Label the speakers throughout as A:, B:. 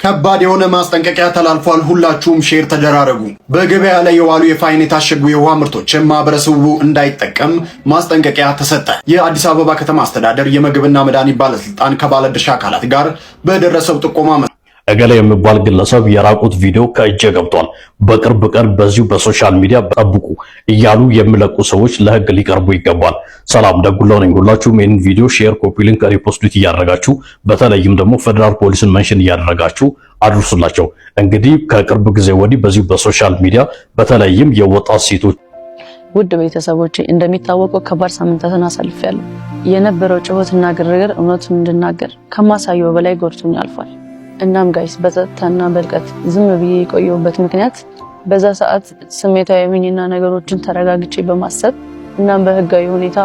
A: ከባድ የሆነ ማስጠንቀቂያ ተላልፏል። ሁላችሁም ሼር ተደራረጉ። በገበያ ላይ የዋሉ የፋይን የታሸጉ የውሃ ምርቶችን ማህበረሰቡ እንዳይጠቀም ማስጠንቀቂያ ተሰጠ። የአዲስ አበባ ከተማ አስተዳደር የምግብና መድኃኒት ባለስልጣን ከባለድርሻ አካላት ጋር በደረሰው ጥቆማ
B: እገሌ የሚባል ግለሰብ የራቁት ቪዲዮ ከእጄ ገብቷል፣ በቅርብ ቀን በዚሁ በሶሻል ሚዲያ ጠብቁ እያሉ የሚለቁ ሰዎች ለህግ ሊቀርቡ ይገባል። ሰላም ደጉላው ነኝ። ሁላችሁም ይህን ቪዲዮ ሼር፣ ኮፒ ሊንክ፣ ሪፖስት እያደረጋችሁ በተለይም ደግሞ ፌደራል ፖሊስን መንሽን እያደረጋችሁ አድርሱላቸው። እንግዲህ ከቅርብ ጊዜ ወዲህ በዚሁ በሶሻል ሚዲያ በተለይም የወጣት ሴቶች
C: ውድ ቤተሰቦቼ እንደሚታወቀው ከባድ ሳምንታትን አሳልፌያለሁ። የነበረው ጩኸትና ግርግር እውነቱን እንድናገር ከማሳየው በላይ ጎድቶኝ አልፏል። እናም ጋይስ በጸጥታና በልቀት ዝም ብዬ የቆየሁበት ምክንያት በዛ ሰዓት ስሜታዊ ሆኜና ነገሮችን ተረጋግጬ በማሰብ እናም በህጋዊ ሁኔታ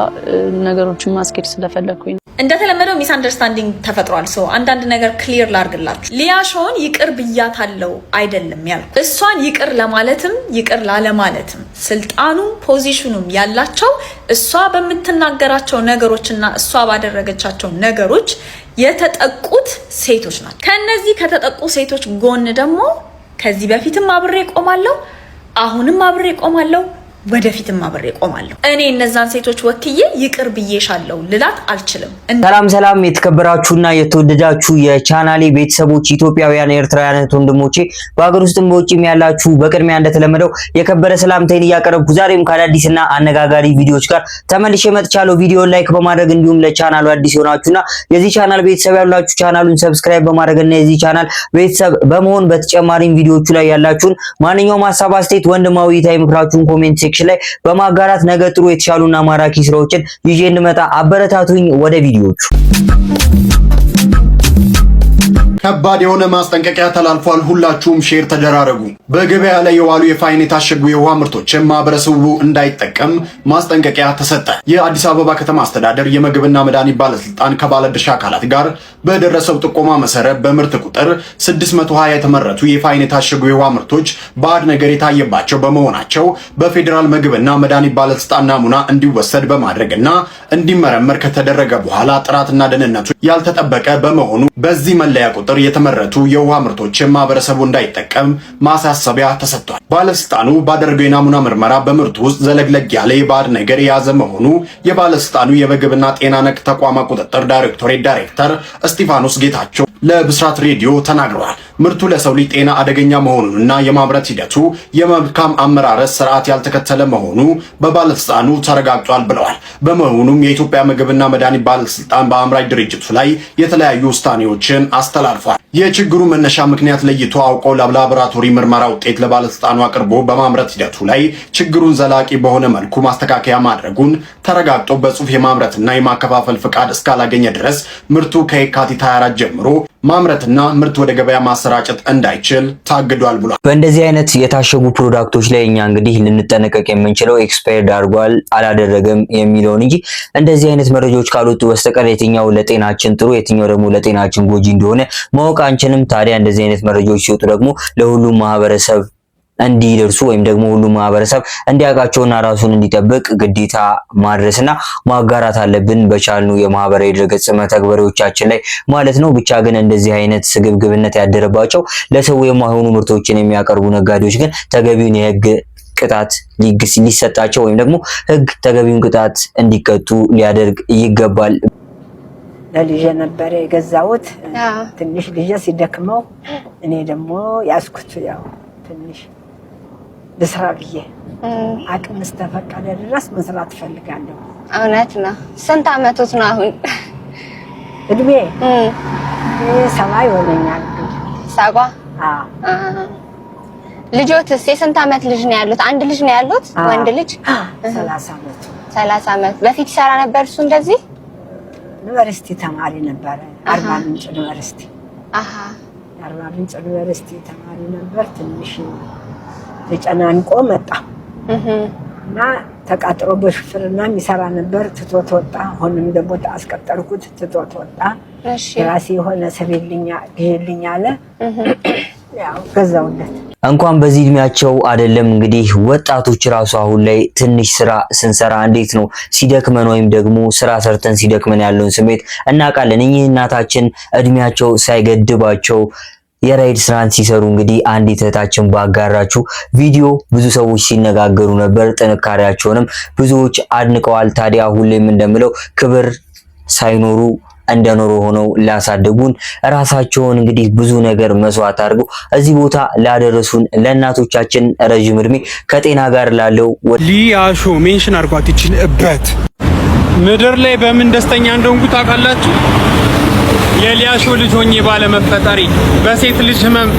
C: ነገሮችን ማስኬድ ስለፈለኩኝ ነው።
D: እንደተለመደው ሚስ አንደርስታንዲንግ ተፈጥሯል። ሰው አንዳንድ ነገር ክሊር ላርግላችሁ። ሊያሾን ይቅር ብያታለው አይደለም ያልኩ፣ እሷን ይቅር ለማለትም ይቅር ላለማለትም ስልጣኑ ፖዚሽኑም ያላቸው እሷ በምትናገራቸው ነገሮችና እሷ ባደረገቻቸው ነገሮች የተጠቁት ሴቶች ናቸው። ከነዚህ ከተጠቁ ሴቶች ጎን ደግሞ ከዚህ በፊትም አብሬ ቆማለሁ፣ አሁንም አብሬ ቆማለሁ፣ ወደፊትም አብሬ ቆማለሁ። እኔ እነዛን ሴቶች ወክዬ ይቅር ብዬሻለሁ ልላት አልችልም።
E: ሰላም የተከበራችሁና የተወደዳችሁ የቻናሌ ቤተሰቦች ኢትዮጵያውያን ኤርትራውያን ወንድሞቼ በአገር ውስጥም በውጭም ያላችሁ በቅድሚያ እንደተለመደው የከበረ ሰላምታዬን እያቀረብኩ ዛሬም ከአዳዲስና አነጋጋሪ ቪዲዮዎች ጋር ተመልሼ መጥቻለሁ። ቪዲዮን ላይክ በማድረግ እንዲሁም ለቻናሉ አዲስ ሆናችሁና የዚህ ቻናል ቤተሰብ ያላችሁ ቻናሉን ሰብስክራይብ በማድረግና የዚህ ቻናል ቤተሰብ በመሆን በተጨማሪም ቪዲዮቹ ላይ ያላችሁን ማንኛውም ሐሳብ አስተያየት ወንድማዊ ታይ ምክራችሁን ኮሜንት ሴክሽን ላይ በማጋራት ነገ ጥሩ የተሻሉና ማራኪ ስራዎችን ይዤ እንድመጣ አበረታቱኝ። ወደ ቪዲዮቹ።
A: ከባድ የሆነ ማስጠንቀቂያ ተላልፏል። ሁላችሁም ሼር ተደራረጉ። በገበያ ላይ የዋሉ የፋይን የታሸጉ የውሃ ምርቶችን ማህበረሰቡ እንዳይጠቀም ማስጠንቀቂያ ተሰጠ። የአዲስ አበባ ከተማ አስተዳደር የምግብና መድኃኒት ባለስልጣን ከባለድርሻ አካላት ጋር በደረሰው ጥቆማ መሰረት በምርት ቁጥር 620 የተመረቱ የፋይን የታሸጉ የውሃ ምርቶች ባዕድ ነገር የታየባቸው በመሆናቸው በፌዴራል ምግብና መድኃኒት ባለስልጣን ናሙና እንዲወሰድ በማድረግና እንዲመረመር ከተደረገ በኋላ ጥራትና ደህንነቱ ያልተጠበቀ በመሆኑ በዚህ መለያ ቁጥር የተመረቱ የውሃ ምርቶችን ማህበረሰቡ እንዳይጠቀም ማሳሰቢያ ተሰጥቷል። ባለስልጣኑ ባደረገው የናሙና ምርመራ በምርቱ ውስጥ ዘለግለግ ያለ የባዕድ ነገር የያዘ መሆኑ የባለስልጣኑ የምግብና ጤና ነክ ተቋማት ቁጥጥር ዳይሬክቶሬት ዳይሬክተር እስጢፋኖስ ጌታቸው ለብስራት ሬዲዮ ተናግረዋል። ምርቱ ለሰው ልጅ ጤና አደገኛ መሆኑንና የማምረት ሂደቱ የመልካም አመራረት ስርዓት ያልተከተለ መሆኑ በባለስልጣኑ ተረጋግጧል ብለዋል። በመሆኑም የኢትዮጵያ ምግብና መድኃኒት ባለስልጣን በአምራች ድርጅቱ ላይ የተለያዩ ውሳኔዎችን አስተላልፏል። የችግሩ መነሻ ምክንያት ለይቶ አውቆ ለላቦራቶሪ ምርመራ ውጤት ለባለስልጣኑ አቅርቦ በማምረት ሂደቱ ላይ ችግሩን ዘላቂ በሆነ መልኩ ማስተካከያ ማድረጉን ተረጋግጦ በጽሁፍ የማምረትና የማከፋፈል ፍቃድ እስካላገኘ ድረስ ምርቱ ከየካቲት 24 ጀምሮ ማምረትና ምርት ወደ ገበያ ማሰራጨት እንዳይችል ታግዷል ብሏል።
E: በእንደዚህ አይነት የታሸጉ ፕሮዳክቶች ላይ እኛ እንግዲህ ልንጠነቀቅ የምንችለው ኤክስፓየርድ አድርጓል አላደረገም የሚለውን እንጂ እንደዚህ አይነት መረጃዎች ካልወጡ በስተቀር የትኛው ለጤናችን ጥሩ የትኛው ደግሞ ለጤናችን ጎጂ እንደሆነ ማወቅ አንችልም። ታዲያ እንደዚህ አይነት መረጃዎች ሲወጡ ደግሞ ለሁሉም ማህበረሰብ እንዲደርሱ ወይም ደግሞ ሁሉም ማህበረሰብ እንዲያውቃቸውና ራሱን እንዲጠብቅ ግዴታ ማድረስና ማጋራት አለብን በቻልነው የማህበራዊ ድረገጽ መተግበሪያዎቻችን ላይ ማለት ነው። ብቻ ግን እንደዚህ አይነት ስግብግብነት ያደረባቸው ለሰው የማይሆኑ ምርቶችን የሚያቀርቡ ነጋዴዎች ግን ተገቢውን የህግ ቅጣት ሊሰጣቸው ወይም ደግሞ ህግ ተገቢውን ቅጣት እንዲቀጡ ሊያደርግ ይገባል።
F: ለልጄ ነበር የገዛሁት። ትንሽ ልጄ ሲደክመው እኔ ደግሞ ያስኩት ያው ትንሽ ለስራ ብዬ አቅም እስከፈቀደ ድረስ መስራት ፈልጋለሁ።
G: እውነት ነው። ስንት አመቶት ነው አሁን?
F: እድሜ 70 ይሆነኛል።
G: 70? ልጆትስ የስንት አመት ልጅ ነው ያሉት? አንድ ልጅ ነው ያሉት? ወንድ ልጅ?
F: 30 አመት።
G: 30 አመት። በፊት ይሰራ ነበር እሱ እንደዚህ?
F: ዩኒቨርሲቲ ተማሪ ነበር። አርባ ምንጭ ዩኒቨርሲቲ። አርባ ምንጭ ዩኒቨርሲቲ ተማሪ ነበር። ትንሽ ተጨናንቆ መጣ እና ተቃጥሮ በሹፍርና የሚሰራ ነበር። ትቶት ወጣ። አሁንም ደግሞ አስቀጠርኩት። ትቶት ወጣ። ራሴ የሆነ ሰቤልኛ አለ። ያው ገዛውለት።
E: እንኳን በዚህ እድሜያቸው አይደለም እንግዲህ ወጣቶች ራሱ አሁን ላይ ትንሽ ስራ ስንሰራ እንዴት ነው ሲደክመን ወይም ደግሞ ስራ ሰርተን ሲደክመን ያለውን ስሜት እናውቃለን። እኚህ እናታችን እድሜያቸው ሳይገድባቸው የራይድ ስራን ሲሰሩ እንግዲህ አንዲት እህታችን ባጋራችሁ ቪዲዮ ብዙ ሰዎች ሲነጋገሩ ነበር። ጥንካሬያቸውንም ብዙዎች አድንቀዋል። ታዲያ ሁሌም እንደምለው ክብር ሳይኖሩ እንደኖሩ ሆነው ላሳደጉን ራሳቸውን እንግዲህ ብዙ ነገር መስዋዕት አድርገው እዚህ ቦታ ላደረሱን ለእናቶቻችን ረጅም እድሜ ከጤና ጋር ላለው
H: ሊያሾ ሜንሽን አድርጓት ይችልበት ምድር ላይ በምን ደስተኛ እንደሆንኩ ታውቃላችሁ? የሊያሾ ልጅ ሆኜ ባለመፈጠሪ በሴት ልጅ ህመም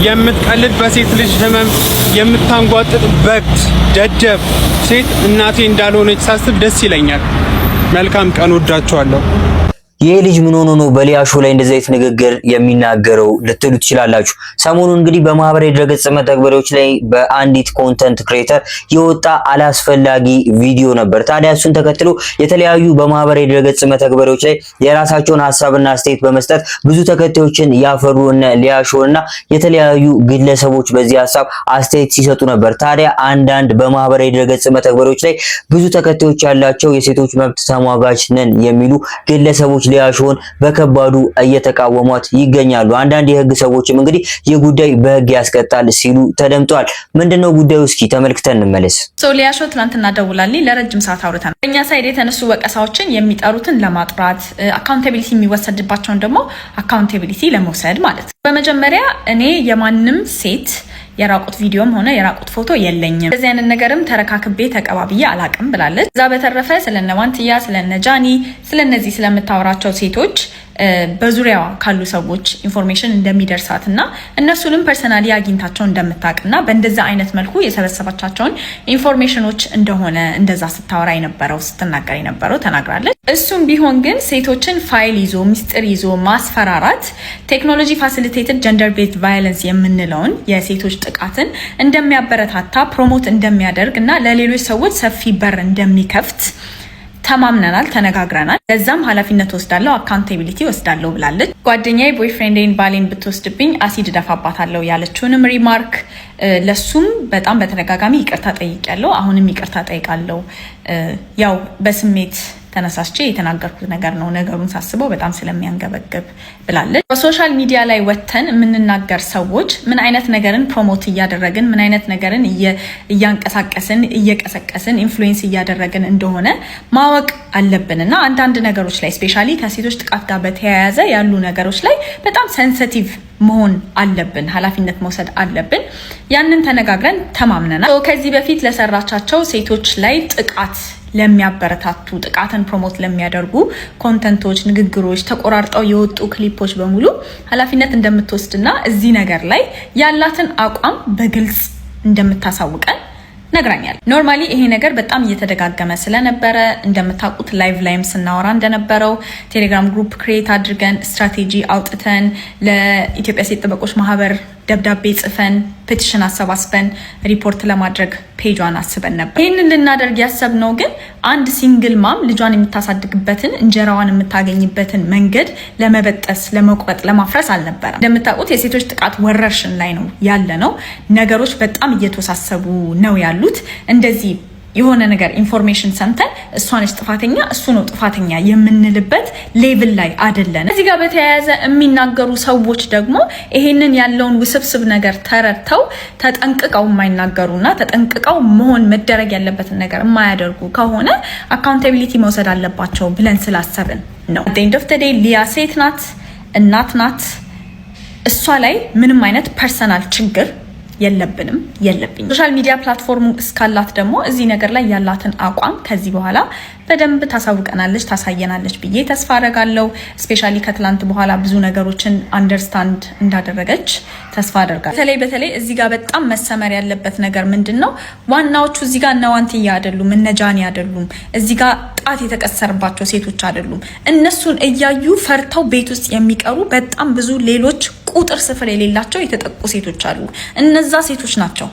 H: የምትቀልድ በሴት ልጅ ህመም የምታንጓጥጥ በግድ ደደብ ሴት እናቴ እንዳልሆነች ሳስብ ደስ ይለኛል። መልካም ቀን፣ ወዳችኋለሁ።
E: ይሄ ልጅ ምን ሆኖ ነው በሊያሾ ላይ እንደዚህ አይነት ንግግር የሚናገረው ልትሉ ትችላላችሁ። ሰሞኑን እንግዲህ በማህበራዊ ድረገጽ መተግበሪያዎች ላይ በአንዲት ኮንተንት ክሬተር የወጣ አላስፈላጊ ቪዲዮ ነበር። ታዲያ እሱን ተከትሎ የተለያዩ በማህበራዊ ድረገጽ መተግበሪያዎች ላይ የራሳቸውን ሐሳብና አስተያየት በመስጠት ብዙ ተከታዮችን ያፈሩ እነ ሊያሾና የተለያዩ ግለሰቦች በዚህ ሐሳብ አስተያየት ሲሰጡ ነበር። ታዲያ አንዳንድ በማህበራዊ ድረገጽ መተግበሪያዎች ላይ ብዙ ተከታዮች ያላቸው የሴቶች መብት ተሟጋች ነን የሚሉ ግለሰቦች ሊያሾን በከባዱ እየተቃወሟት ይገኛሉ። አንዳንድ የህግ ሰዎችም እንግዲህ ይህ ጉዳይ በህግ ያስቀጣል ሲሉ ተደምጠዋል። ምንድነው ጉዳዩ? እስኪ ተመልክተን እንመለስ።
D: ሊያሾ ትናንትና ደውላልኝ ለረጅም ሰዓት አውርተናል። በእኛ ሳይድ የተነሱ ወቀሳዎችን የሚጠሩትን ለማጥራት አካውንታቢሊቲ የሚወሰድባቸውን ደግሞ አካውንታቢሊቲ ለመውሰድ ማለት ነው። በመጀመሪያ እኔ የማንም ሴት የራቁት ቪዲዮም ሆነ የራቁት ፎቶ የለኝም። እንደዚህ አይነት ነገርም ተረካክቤ ተቀባብዬ አላቅም ብላለች። እዛ በተረፈ ስለነ ዋንትያ ስለነ ጃኒ ስለነዚህ ስለምታወራቸው ሴቶች በዙሪያዋ ካሉ ሰዎች ኢንፎርሜሽን እንደሚደርሳትና እነሱንም ፐርሰናሊ አግኝታቸው እንደምታውቅና በእንደዛ አይነት መልኩ የሰበሰባቻቸውን ኢንፎርሜሽኖች እንደሆነ እንደዛ ስታወራ የነበረው ስትናገር የነበረው ተናግራለች። እሱም ቢሆን ግን ሴቶችን ፋይል ይዞ ሚስጥር ይዞ ማስፈራራት ቴክኖሎጂ ፋሲሊቴትድ ጀንደር ቤዝድ ቫዮለንስ የምንለውን የሴቶች ጥቃትን እንደሚያበረታታ ፕሮሞት እንደሚያደርግ እና ለሌሎች ሰዎች ሰፊ በር እንደሚከፍት ተማምነናል፣ ተነጋግረናል። ለዛም ኃላፊነት ወስዳለሁ፣ አካውንታቢሊቲ ወስዳለሁ ብላለች። ጓደኛዬ ቦይፍሬንዴን ባሌን ብትወስድብኝ አሲድ ደፋባታለሁ ያለችውንም ሪማርክ ለሱም በጣም በተደጋጋሚ ይቅርታ ጠይቄያለሁ። አሁንም ይቅርታ ጠይቃለሁ። ያው በስሜት ተነሳስቼ የተናገርኩት ነገር ነው። ነገሩን ሳስበው በጣም ስለሚያንገበግብ ብላለች። በሶሻል ሚዲያ ላይ ወተን የምንናገር ሰዎች ምን አይነት ነገርን ፕሮሞት እያደረግን ምን አይነት ነገርን እያንቀሳቀስን እየቀሰቀስን ኢንፍሉዌንስ እያደረግን እንደሆነ ማወቅ አለብንና አንዳንድ ነገሮች ላይ ስፔሻሊ ከሴቶች ጥቃት ጋር በተያያዘ ያሉ ነገሮች ላይ በጣም ሴንሲቲቭ መሆን አለብን፣ ኃላፊነት መውሰድ አለብን። ያንን ተነጋግረን ተማምነናል። ከዚህ በፊት ለሰራቻቸው ሴቶች ላይ ጥቃት ለሚያበረታቱ ጥቃትን ፕሮሞት ለሚያደርጉ ኮንተንቶች፣ ንግግሮች፣ ተቆራርጠው የወጡ ክሊፖች በሙሉ ኃላፊነት እንደምትወስድና እዚህ ነገር ላይ ያላትን አቋም በግልጽ እንደምታሳውቀን ነግራኛል። ኖርማሊ ይሄ ነገር በጣም እየተደጋገመ ስለነበረ እንደምታውቁት ላይቭ ላይም ስናወራ እንደነበረው ቴሌግራም ግሩፕ ክሬት አድርገን ስትራቴጂ አውጥተን ለኢትዮጵያ ሴት ጠበቆች ማህበር ደብዳቤ ጽፈን ፔቲሽን አሰባስበን ሪፖርት ለማድረግ ፔጇን አስበን ነበር። ይህንን ልናደርግ ያሰብነው ግን አንድ ሲንግል ማም ልጇን የምታሳድግበትን እንጀራዋን የምታገኝበትን መንገድ ለመበጠስ፣ ለመቁረጥ፣ ለማፍረስ አልነበረም። እንደምታውቁት የሴቶች ጥቃት ወረርሽን ላይ ነው ያለ ነው። ነገሮች በጣም እየተወሳሰቡ ነው ያሉት። እንደዚህ የሆነ ነገር ኢንፎርሜሽን ሰምተን እሷ ነች ጥፋተኛ እሱ ነው ጥፋተኛ የምንልበት ሌቭል ላይ አይደለን። እዚህ ጋር በተያያዘ የሚናገሩ ሰዎች ደግሞ ይሄንን ያለውን ውስብስብ ነገር ተረድተው ተጠንቅቀው የማይናገሩና ተጠንቅቀው መሆን መደረግ ያለበትን ነገር የማያደርጉ ከሆነ አካውንታቢሊቲ መውሰድ አለባቸው ብለን ስላሰብን ነው። at the end of the day ሊያ ሴት ናት፣ እናት ናት። እሷ ላይ ምንም አይነት ፐርሰናል ችግር የለብንም የለብኝ። ሶሻል ሚዲያ ፕላትፎርሙ እስካላት ደግሞ እዚህ ነገር ላይ ያላትን አቋም ከዚህ በኋላ በደንብ ታሳውቀናለች፣ ታሳየናለች ብዬ ተስፋ አደርጋለሁ። ስፔሻሊ ከትላንት በኋላ ብዙ ነገሮችን አንደርስታንድ እንዳደረገች ተስፋ አደርጋለሁ። በተለይ እዚህ ጋር በጣም መሰመር ያለበት ነገር ምንድነው? ዋናዎቹ እዚህ ጋር እነ ዋንትያ አይደሉም፣ እነ ጃኒ አይደሉም፣ እዚህ ጋር ጣት የተቀሰረባቸው ሴቶች አይደሉም። እነሱን እያዩ ፈርተው ቤት ውስጥ የሚቀሩ በጣም ብዙ ሌሎች ቁጥር ስፍር የሌላቸው የተጠቁ ሴቶች አሉ። እነዛ ሴቶች ናቸው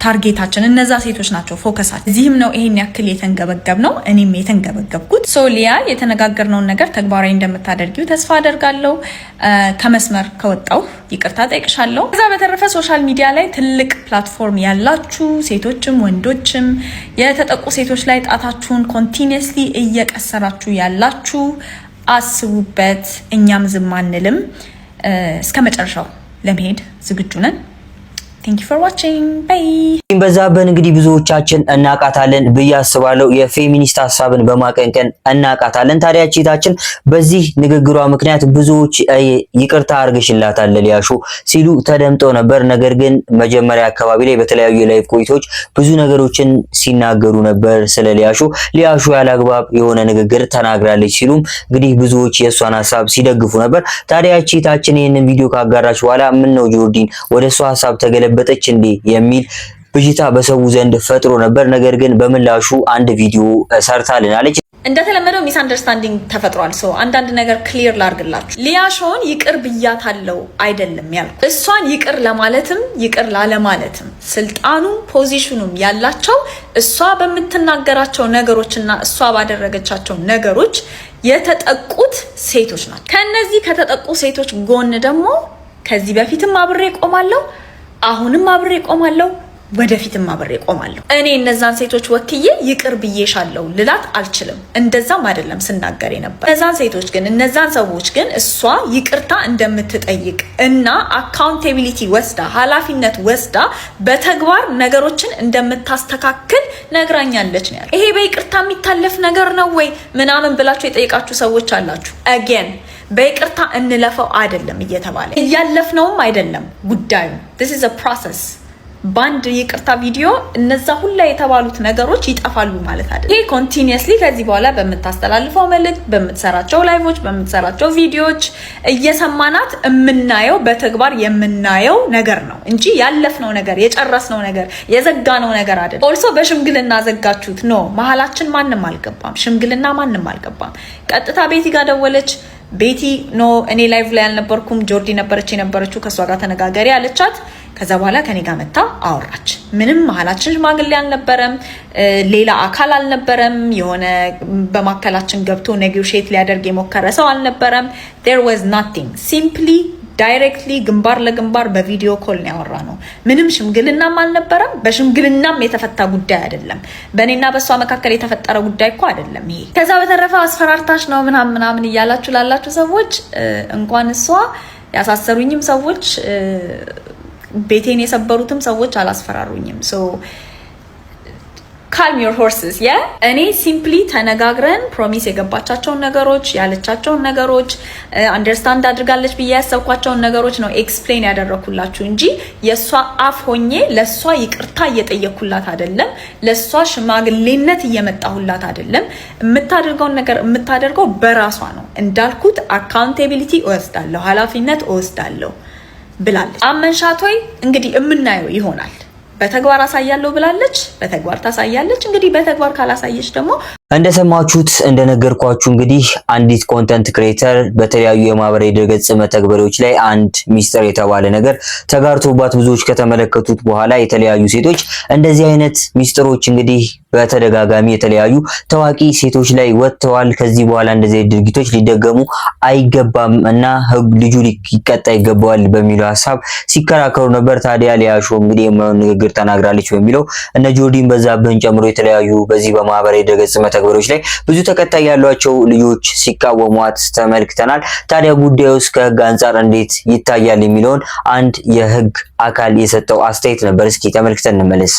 D: ታርጌታችን፣ እነዛ ሴቶች ናቸው ፎከሳችን። እዚህም ነው ይሄን ያክል የተንገበገብ ነው፣ እኔም የተንገበገብኩት። ሊያ የተነጋገርነውን ነገር ተግባራዊ እንደምታደርጊው ተስፋ አደርጋለሁ። ከመስመር ከወጣው ይቅርታ ጠይቅሻለሁ። ከዛ በተረፈ ሶሻል ሚዲያ ላይ ትልቅ ፕላትፎርም ያላችሁ ሴቶችም ወንዶችም የተጠቁ ሴቶች ላይ ጣታችሁን ኮንቲኒየስሊ እየቀሰራችሁ ያላችሁ አስቡበት። እኛም ዝም አንልም። እስከ መጨረሻው ለመሄድ ዝግጁ ነን። Thank you for watching. Bye.
E: በዛብህን እንግዲህ ብዙዎቻችን እናቃታለን ብዬ አስባለሁ። የፌሚኒስት ሐሳብን በማቀንቀን እናቃታለን። ታዲያ ቺታችን በዚህ ንግግሯ ምክንያት ብዙዎች ይቅርታ አርግሽላታል ሊያሾ ሲሉ ተደምጠው ነበር። ነገር ግን መጀመሪያ አካባቢ ላይ በተለያዩ የላይቭ ቆይቶች ብዙ ነገሮችን ሲናገሩ ነበር ስለ ሊያሾ ያላግባብ የሆነ ንግግር ተናግራለች ሲሉም እንግዲህ ብዙዎች የሷን ሐሳብ ሲደግፉ ነበር። ታዲያ ቺታችን ይሄንን ቪዲዮ ካጋራች በኋላ ምን ነው ጆርዲን ወደሷ ሐሳብ ተገለበጠች እንዴ የሚል ብጅታ በሰው ዘንድ ፈጥሮ ነበር። ነገር ግን በምላሹ አንድ ቪዲዮ ሰርታልናለች።
D: እንደተለመደው ሚስ አንደርስታንዲንግ ተፈጥሯል። ሰው አንዳንድ ነገር ክሊር ላርግላችሁ። ሊያሾን ይቅር ብያታለው አይደለም ያልኩት። እሷን ይቅር ለማለትም ይቅር ላለማለትም ስልጣኑም ፖዚሽኑም ያላቸው እሷ በምትናገራቸው ነገሮችና እሷ ባደረገቻቸው ነገሮች የተጠቁት ሴቶች ናቸው። ከነዚህ ከተጠቁ ሴቶች ጎን ደግሞ ከዚህ በፊትም አብሬ ቆማለሁ፣ አሁንም አብሬ ቆማለሁ፣ ወደፊትም አብሬ ቆማለሁ። እኔ እነዛን ሴቶች ወክዬ ይቅር ብዬሻለሁ ልላት አልችልም። እንደዛም አይደለም ስናገር ነበር። እነዛን ሰዎች ግን እሷ ይቅርታ እንደምትጠይቅ እና አካውንቴቢሊቲ ወስዳ ኃላፊነት ወስዳ በተግባር ነገሮችን እንደምታስተካክል ነግራኛለች ነው ያለው። ይሄ በይቅርታ የሚታለፍ ነገር ነው ወይ ምናምን ብላችሁ የጠየቃችሁ ሰዎች አላችሁ። አገን በይቅርታ እንለፈው አይደለም እየተባለ እያለፍነውም አይደለም ጉዳዩ። this is a process። ባንድ ይቅርታ ቪዲዮ እነዛ ሁላ የተባሉት ነገሮች ይጠፋሉ ማለት አይደለም። ይሄ ኮንቲኒየስሊ ከዚህ በኋላ በምታስተላልፈው መልእክት፣ በምትሰራቸው ላይቮች፣ በምትሰራቸው ቪዲዮዎች እየሰማናት የምናየው በተግባር የምናየው ነገር ነው እንጂ ያለፍነው ነገር የጨረስነው ነገር የዘጋነው ነገር አይደለም። ኦልሶ በሽምግልና ዘጋችሁት ነው። መሀላችን ማንም አልገባም። ሽምግልና ማንም አልገባም። ቀጥታ ቤቲ ጋር ደወለች። ቤቲ ኖ እኔ ላይቭ ላይ አልነበርኩም፣ ጆርዲ ነበረች የነበረችው፣ ከሷ ጋር ተነጋገሪ አለቻት። ከዛ በኋላ ከኔ ጋር መጣ አወራች። ምንም መሀላችን ሽማግሌ አልነበረም፣ ሌላ አካል አልነበረም፣ የሆነ በማከላችን ገብቶ ኔጎሺዬት ሊያደርግ የሞከረ ሰው አልነበረም። there was nothing simply ዳይሬክትሊ ግንባር ለግንባር በቪዲዮ ኮል ነው ያወራ ነው። ምንም ሽምግልናም አልነበረም። በሽምግልናም የተፈታ ጉዳይ አይደለም። በእኔና በሷ መካከል የተፈጠረ ጉዳይ እኮ አይደለም ይሄ። ከዛ በተረፈ አስፈራርታሽ ነው ምናምን እያላችሁ ላላችሁ ሰዎች እንኳን እሷ ያሳሰሩኝም ሰዎች ቤቴን የሰበሩትም ሰዎች አላስፈራሩኝም። ሶ calm your horses yeah እኔ ሲምፕሊ ተነጋግረን ፕሮሚስ የገባቻቸውን ነገሮች ያለቻቸውን ነገሮች አንደርስታንድ አድርጋለች ብዬ ያሰብኳቸውን ነገሮች ነው ኤክስፕሌን ያደረኩላችሁ እንጂ የሷ አፍ ሆኜ ለሷ ይቅርታ እየጠየኩላት አይደለም። ለሷ ሽማግሌነት እየመጣሁላት አይደለም። የምታደርገውን ነገር የምታደርገው በራሷ ነው። እንዳልኩት አካውንቴቢሊቲ እወስዳለሁ፣ ኃላፊነት እወስዳለሁ ብላለች። አመንሻት ወይ እንግዲህ የምናየው ይሆናል። በተግባር አሳያለሁ ብላለች፣ በተግባር ታሳያለች። እንግዲህ በተግባር ካላሳየች ደግሞ
E: እንደሰማችሁት እንደነገርኳችሁ እንግዲህ አንዲት ኮንተንት ክሬተር በተለያዩ የማህበራዊ ድረገጽ መተግበሪያዎች ላይ አንድ ሚስጥር የተባለ ነገር ተጋርቶባት ብዙዎች ከተመለከቱት በኋላ የተለያዩ ሴቶች እንደዚህ አይነት ሚስጥሮች እንግዲህ በተደጋጋሚ የተለያዩ ታዋቂ ሴቶች ላይ ወጥተዋል። ከዚህ በኋላ እንደዚህ ድርጊቶች ሊደገሙ አይገባም እና ልጁ ሊቀጣ ይገባዋል በሚለው ሐሳብ ሲከራከሩ ነበር። ታዲያ ሊያሾ እንግዲህ የማይሆን ንግግር ተናግራለች በሚለው እነ ጆርዲን በዛብህን ጨምሮ የተለያዩ በዚህ በማህበራዊ ድረገጽ መተግበሪያዎች ላይ ብዙ ተከታይ ያሏቸው ልጆች ሲቃወሟት ተመልክተናል። ታዲያ ጉዳዩስ ከህግ አንፃር እንዴት ይታያል የሚለውን አንድ የህግ አካል የሰጠው አስተያየት ነበር። እስኪ ተመልክተን እንመለስ።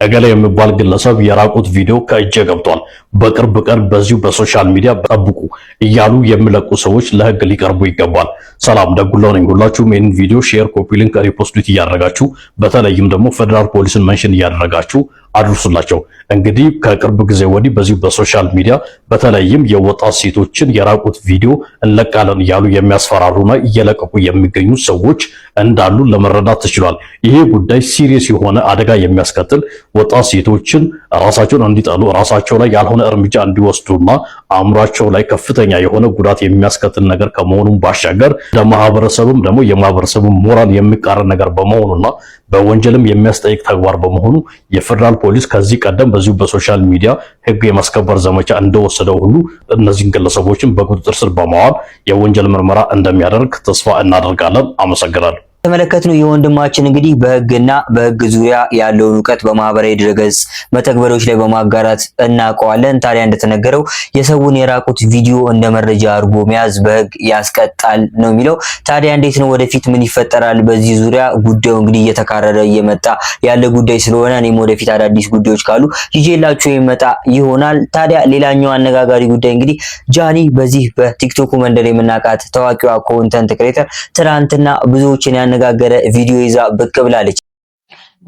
B: እገሌ የሚባል ግለሰብ የራቁት ቪዲዮ ከእጄ ገብቷል፣ በቅርብ ቀን በዚሁ በሶሻል ሚዲያ ጠብቁ እያሉ የሚለቁ ሰዎች ለህግ ሊቀርቡ ይገባል። ሰላም ደጉላው ነኝ። ሁላችሁም ይህን ቪዲዮ ሼር፣ ኮፒ ሊንክ፣ ሪፖስት እያደረጋችሁ በተለይም ደግሞ ፌደራል ፖሊስን መንሽን እያደረጋችሁ አድርሱላቸው። እንግዲህ ከቅርብ ጊዜ ወዲህ በዚሁ በሶሻል ሚዲያ በተለይም የወጣት ሴቶችን የራቁት ቪዲዮ እንለቃለን እያሉ የሚያስፈራሩና እየለቀቁ የሚገኙ ሰዎች እንዳሉ ለመረዳት ተችሏል። ይሄ ጉዳይ ሲሪየስ የሆነ አደጋ የሚያስከትል ወጣት ሴቶችን ራሳቸውን እንዲጠሉ ራሳቸው ላይ ያልሆነ እርምጃ እንዲወስዱና አእምሯቸው ላይ ከፍተኛ የሆነ ጉዳት የሚያስከትል ነገር ከመሆኑም ባሻገር ለማህበረሰብም ደግሞ የማህበረሰቡን ሞራል የሚቃረን ነገር በመሆኑና በወንጀልም የሚያስጠይቅ ተግባር በመሆኑ የፌደራል ፖሊስ ከዚህ ቀደም በዚሁ በሶሻል ሚዲያ ህግ የማስከበር ዘመቻ እንደወሰደው ሁሉ እነዚህን ግለሰቦችን በቁጥጥር ስር በማዋል የወንጀል ምርመራ እንደሚያደርግ ተስፋ እናደርጋለን። አመሰግናለሁ።
E: ተመለከትነው የወንድማችን እንግዲህ በህግና በህግ ዙሪያ ያለውን ዕውቀት በማህበራዊ ድረገጽ መተግበሪያዎች ላይ በማጋራት እናውቀዋለን። ታዲያ እንደተነገረው የሰውን የራቁት ቪዲዮ እንደ መረጃ አድርጎ መያዝ በህግ ያስቀጣል ነው የሚለው። ታዲያ እንዴት ነው ወደፊት ምን ይፈጠራል? በዚህ ዙሪያ ጉዳዩ እንግዲህ እየተካረረ እየመጣ ያለ ጉዳይ ስለሆነ እኔም ወደፊት አዳዲስ ጉዳዮች ካሉ ይዤላችሁ የመጣ ይሆናል። ታዲያ ሌላኛው አነጋጋሪ ጉዳይ እንግዲህ ጃኒ በዚህ በቲክቶክ መንደር የምናውቃት ታዋቂዋ ኮንተንት ክሬተር ትናንትና ብዙዎችን ያነጋገረ ቪዲዮ ይዛ ብቅ ብላለች።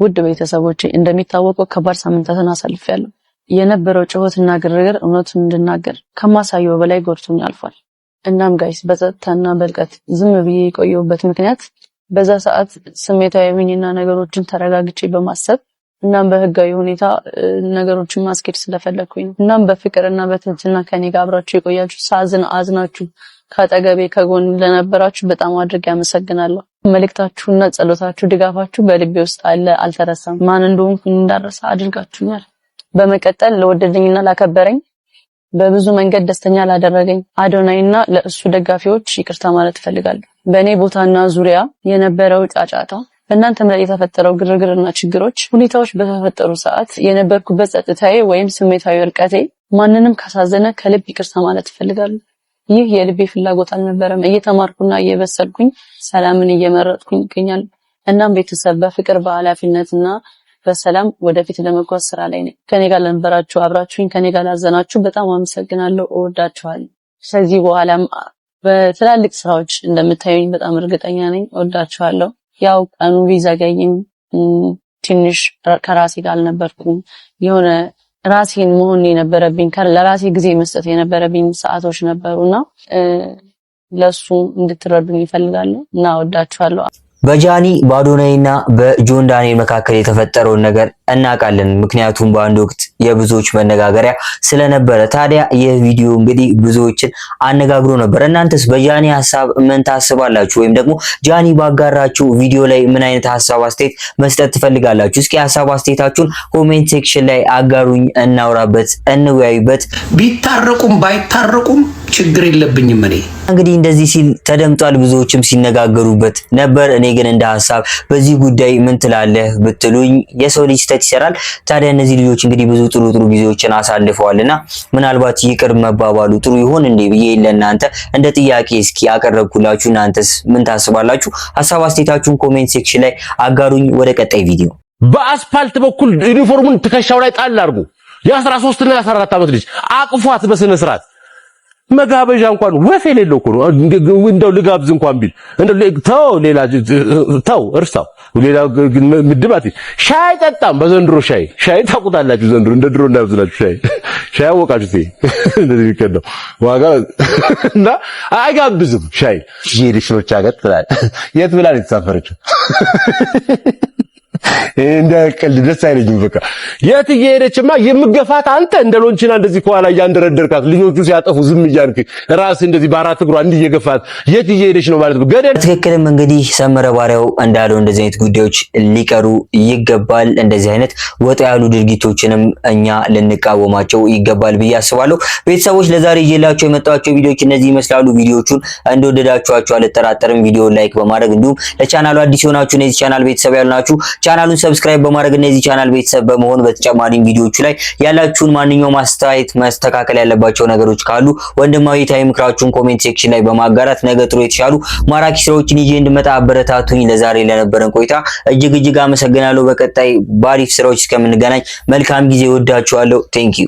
C: ውድ ቤተሰቦች እንደሚታወቀው ከባድ ሳምንታትን አሳልፌያለሁ። የነበረው ጩኸትና ግርግር እውነቱን እንድናገር ከማሳየው በላይ ጎድቶኝ አልፏል። እናም ጋይስ በጸጥታና በልቀት ዝም ብዬ የቆየሁበት ምክንያት በዛ ሰዓት ስሜታዊ ሆኜና ነገሮችን ተረጋግቼ በማሰብ እናም በህጋዊ ሁኔታ ነገሮችን ማስኬድ ስለፈለኩኝ ነው። እናም በፍቅርና በትህትና ከኔ ጋር አብራችሁ የቆያችሁ ሳዝን አዝናችሁ ከአጠገቤ ከጎን ለነበራችሁ በጣም አድርጌ አመሰግናለሁ። መልእክታችሁና ጸሎታችሁ ድጋፋችሁ በልቤ ውስጥ አለ፣ አልተረሳም። ማን እንደሆንኩ እንዳረሳ አድርጋችሁኛል። በመቀጠል ለወደደኝና ላከበረኝ በብዙ መንገድ ደስተኛ ላደረገኝ አዶናይና ለእሱ ደጋፊዎች ይቅርታ ማለት እፈልጋለሁ። በእኔ ቦታና ዙሪያ የነበረው ጫጫታ በእናንተም ላይ የተፈጠረው ግርግርና ችግሮች ሁኔታዎች በተፈጠሩ ሰዓት የነበርኩበት ጸጥታዬ ወይም ስሜታዊ እርቀቴ ማንንም ካሳዘነ ከልብ ይቅርታ ማለት እፈልጋለሁ። ይህ የልቤ ፍላጎት አልነበረም። እየተማርኩና እየበሰልኩኝ ሰላምን እየመረጥኩኝ ይገኛል። እናም ቤተሰብ በፍቅር በኃላፊነትና በሰላም ወደፊት ለመጓዝ ስራ ላይ ነኝ። ከኔ ጋር ለነበራችሁ አብራችሁኝ ከኔ ጋር ላዘናችሁ በጣም አመሰግናለሁ። እወዳችኋለሁ። ከዚህ በኋላም በትላልቅ ስራዎች እንደምታዩኝ በጣም እርግጠኛ ነኝ። እወዳችኋለሁ። ያው ቀኑ ቢዘገይም ትንሽ ከራሴ ጋር አልነበርኩም። የሆነ ራሴን መሆን የነበረብኝ ለራሴ ጊዜ መስጠት የነበረብኝ ሰዓቶች ነበሩና ለሱ እንድትረዱኝ ይፈልጋለሁ እና እወዳችኋለሁ።
E: በጃኒ በአዶናይና በጆን ዳንኤል መካከል የተፈጠረውን ነገር እናውቃለን። ምክንያቱም በአንድ ወቅት የብዙዎች መነጋገሪያ ስለነበረ ታዲያ ይህ ቪዲዮ እንግዲህ ብዙዎችን አነጋግሮ ነበር። እናንተስ በጃኒ ሐሳብ ምን ታስባላችሁ? ወይም ደግሞ ጃኒ ባጋራችሁ ቪዲዮ ላይ ምን አይነት ሐሳብ አስተያየት መስጠት ትፈልጋላችሁ? እስኪ ሐሳብ አስተያየታችሁን ኮሜንት ሴክሽን ላይ አጋሩኝ፣ እናውራበት፣ እንወያይበት።
I: ቢታረቁም ባይታረቁም ችግር የለብኝም። እኔ
E: እንግዲህ እንደዚህ ሲል ተደምጧል፣ ብዙዎችም ሲነጋገሩበት ነበር። እኔ ግን እንደ ሐሳብ በዚህ ጉዳይ ምን ትላለህ ብትሉኝ የሰው ልጅ ስህተት ይሰራል። ታዲያ እነዚህ ልጆች እንግዲህ ብዙ ጥሩ ጊዜዎችን አሳልፈዋልና ምናልባት ይቅር መባባሉ ጥሩ ይሆን እንዴ ብዬ ለእናንተ እንደ ጥያቄ እስኪ አቀረብኩላችሁ። እናንተስ ምን ታስባላችሁ? ሐሳብ አስተያየታችሁን ኮሜንት ሴክሽን ላይ አጋሩኝ። ወደ ቀጣይ ቪዲዮ።
J: በአስፋልት በኩል ዩኒፎርሙን ትከሻው ላይ ጣል አድርጉ። የ13 እና የ14 ዓመት ልጅ አቅፏት በስነ ስርዓት መጋበዣ እንኳን ወፍ የሌለው እኮ ነው። እንደው ልጋብዝ እንኳን ቢል እንደው ሌላ እርሳው ሌላ ምድባት ሻይ ጠጣም። በዘንድሮ ሻይ ታውቁታላችሁ። ዘንድሮ እንደ ድሮ እናብዝላችሁ ሻይ አወቃችሁት። እንደዚህ ይከደው ዋጋ እና አይጋብዝም። ሻይ ይሄድሽ ነው ቻገት ትላል። የት ብላ ነው የተሳፈረችው? እንደ ቀልድ ደስ አይለኝም። በቃ የት እየሄደችማ የምገፋት አንተ እንደ ሎንቺና እንደዚህ ከኋላ እያንደረደርካት ልጆቹ ሲያጠፉ ዝም እያልክ ራስህ እንደዚህ በአራት እግሯ እንዲህ እየገፋት የት እየሄደች ነው ማለት ነው? ገደል።
E: ትክክልም እንግዲህ ሰመረ ባሪያው እንዳለው እንደዚህ አይነት ጉዳዮች ሊቀሩ ይገባል። እንደዚህ አይነት ወጣ ያሉ ድርጊቶችንም እኛ ልንቃወማቸው ይገባል ብዬ አስባለሁ። ቤተሰቦች ለዛሬ ይዤላችሁ የመጣኋቸው ቪዲዮዎች እነዚህ ይመስላሉ። ቪዲዮቹን እንደወደዳችኋቸው አልጠራጠርም። ቪዲዮውን ላይክ በማድረግ እንዲሁም ለቻናሉ አዲስ የሆናችሁ እነዚህ ቻናል ቤተሰብ ያልናችሁ ቻናሉን ሰብስክራይብ በማድረግ እነዚህ ቻናል ቤተሰብ በመሆን በተጨማሪ ቪዲዮዎቹ ላይ ያላችሁን ማንኛውም አስተያየት መስተካከል ያለባቸው ነገሮች ካሉ ወንድማዊ ታይም ምክራችሁን ኮሜንት ሴክሽን ላይ በማጋራት ነገ ጥሩ የተሻሉ ማራኪ ስራዎችን ይዤ እንድመጣ አበረታቱኝ። ለዛሬ ለነበረን ቆይታ እጅግ አመሰግናለሁ። በቀጣይ ባሪፍ ስራዎች እስከምንገናኝ መልካም ጊዜ። ወዳችኋለሁ። ቴንክ ዩ